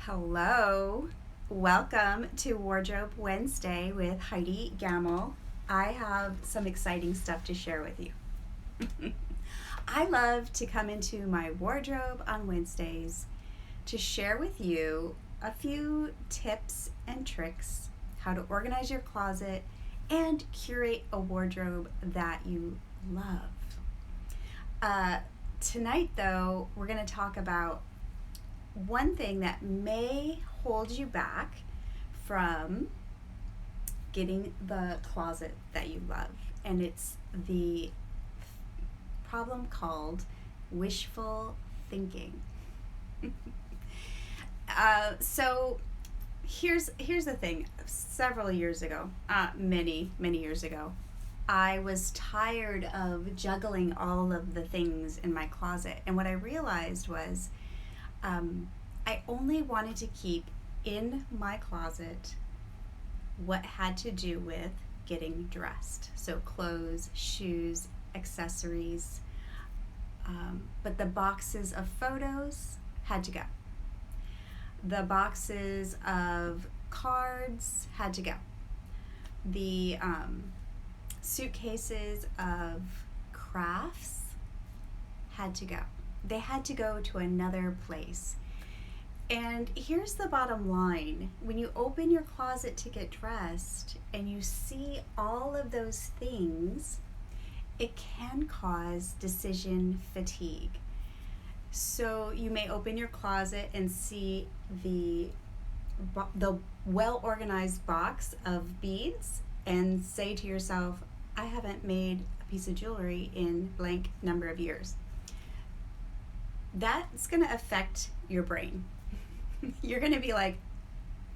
Hello, welcome to Wardrobe Wednesday with Heidi Gamel. I have some exciting stuff to share with you. I love to come into my wardrobe on Wednesdays to share with you a few tips and tricks how to organize your closet and curate a wardrobe that you love. Tonight, though, we're going to talk about one thing that may hold you back from getting the closet that you love, and it's the problem called wishful thinking. So here's the thing. Several years ago, many years ago, I was tired of juggling all of the things in my closet, and what I realized was I only wanted to keep in my closet what had to do with getting dressed. So clothes, shoes, accessories. But the boxes of photos had to go. The boxes of cards had to go. The suitcases of crafts had to go. They had to go to another place. And here's the bottom line. When you open your closet to get dressed and you see all of those things, it can cause decision fatigue. So you may open your closet and see the well-organized box of beads and say to yourself, I haven't made a piece of jewelry in blank number of years. That's going to affect your brain. You're going to be like,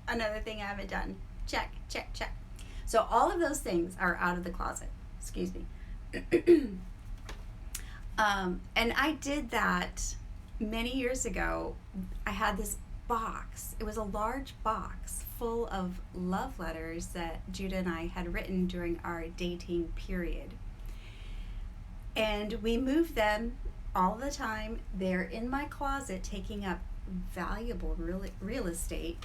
another thing I haven't done. Check, check, check. So all of those things are out of the closet. Excuse me. And I did that many years ago. I had this box. It was a large box full of love letters that Judah and I had written during our dating period. And we moved them all the time. They're in my closet taking up valuable real estate.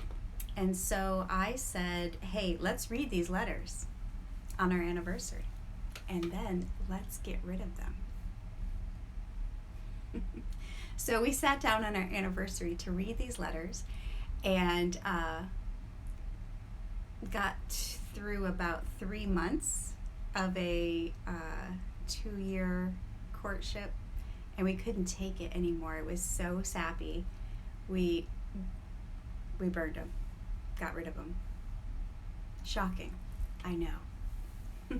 And so I said, hey, let's read these letters on our anniversary, and then let's get rid of them. So we sat down on our anniversary to read these letters, and got through about 3 months of a 2-year courtship, and we couldn't take it anymore. It was so sappy. We burned them, got rid of them. Shocking, I know.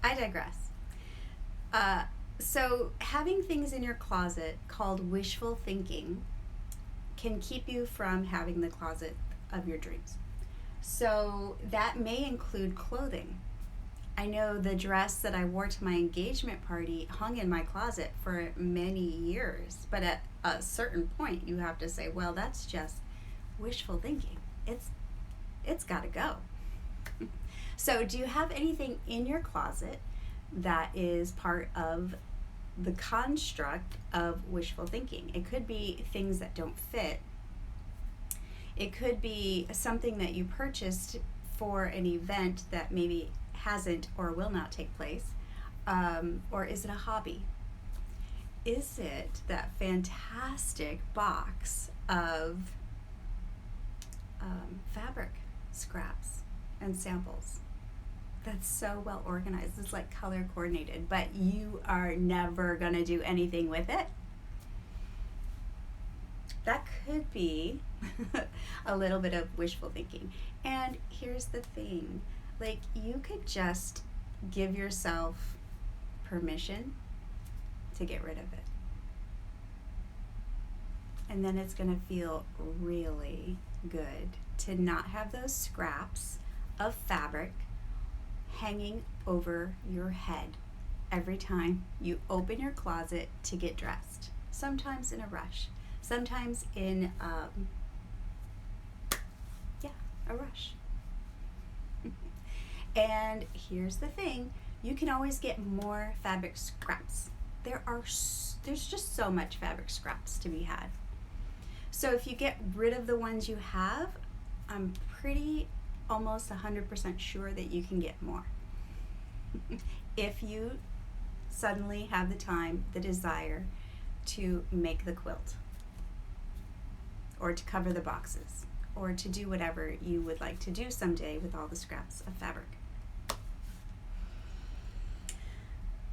I digress. So having things in your closet called wishful thinking can keep you from having the closet of your dreams. So that may include clothing. I know the dress that I wore to my engagement party hung in my closet for many years, but at a certain point you have to say, well, that's just wishful thinking. It's got to go. So do you have anything in your closet that is part of the construct of wishful thinking? It could be things that don't fit. It could be something that you purchased for an event that maybe hasn't or will not take place. Or is it a hobby? Is it that fantastic box of fabric scraps and samples that's so well organized? It's like color coordinated, but you are never going to do anything with it. That could be a little bit of wishful thinking. And here's the thing, like, you could just give yourself permission to get rid of it. And then it's going to feel really good to not have those scraps of fabric hanging over your head every time you open your closet to get dressed. Sometimes in a rush, sometimes in a rush. And here's the thing, you can always get more fabric scraps. There's just so much fabric scraps to be had. So if you get rid of the ones you have, I'm pretty almost 100% sure that you can get more. If you suddenly have the time, the desire to make the quilt, or to cover the boxes, or to do whatever you would like to do someday with all the scraps of fabric.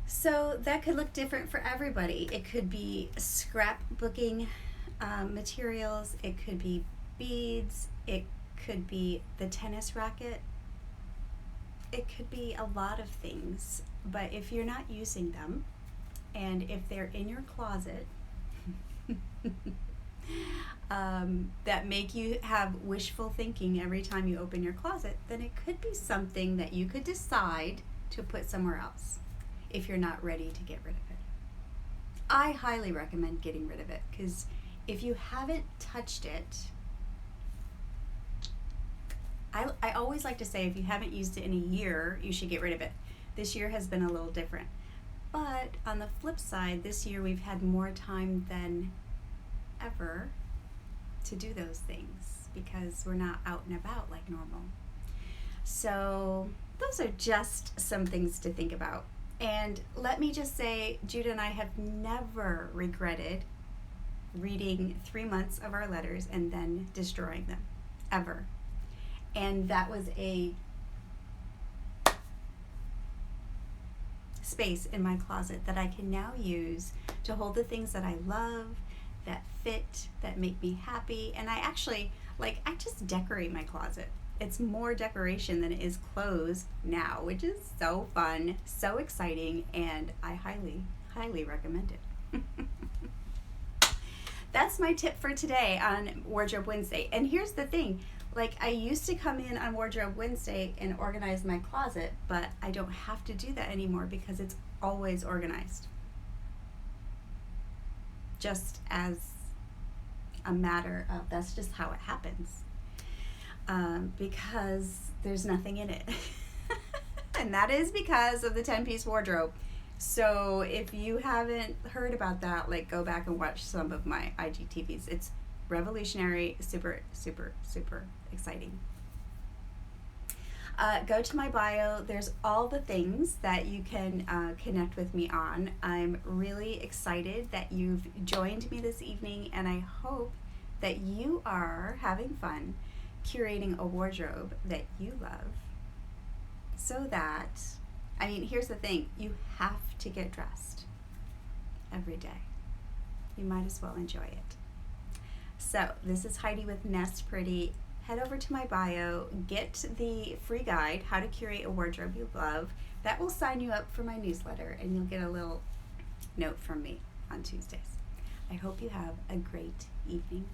So that could look different for everybody. It could be scrapbooking materials, it could be beads, it could be the tennis racket, it could be a lot of things. But if you're not using them, and if they're in your closet, that make you have wishful thinking every time you open your closet, then it could be something that you could decide to put somewhere else if you're not ready to get rid of it. I highly recommend getting rid of it, because if you haven't touched it, I always like to say if you haven't used it in a year, you should get rid of it. This year has been a little different. But on the flip side, this year we've had more time than ever to do those things because we're not out and about like normal. So those are just some things to think about. And let me just say, Judah and I have never regretted reading 3 months of our letters and then destroying them, ever. And that was a space in my closet that I can now use to hold the things that I love, that fit, that make me happy. And I just decorate my closet. It's more decoration than it is clothes now, which is so fun, so exciting, and I highly, highly recommend it. That's my tip for today on Wardrobe Wednesday. And here's the thing, I used to come in on Wardrobe Wednesday and organize my closet, but I don't have to do that anymore because it's always organized. Just as a matter of, that's just how it happens. Because there's nothing in it. And that is because of the 10-piece wardrobe. So if you haven't heard about that, go back and watch some of my IGTVs. It's revolutionary, super, super, super exciting. Go to my bio. There's all the things that you can connect with me on. I'm really excited that you've joined me this evening, and I hope that you are having fun curating a wardrobe that you love, so that, here's the thing, you have to get dressed every day. You might as well enjoy it. So this is Heidi with Nest Pretty. Head over to my bio, get the free guide, How to Curate a Wardrobe You Love. That will sign you up for my newsletter, and you'll get a little note from me on Tuesdays. I hope you have a great evening.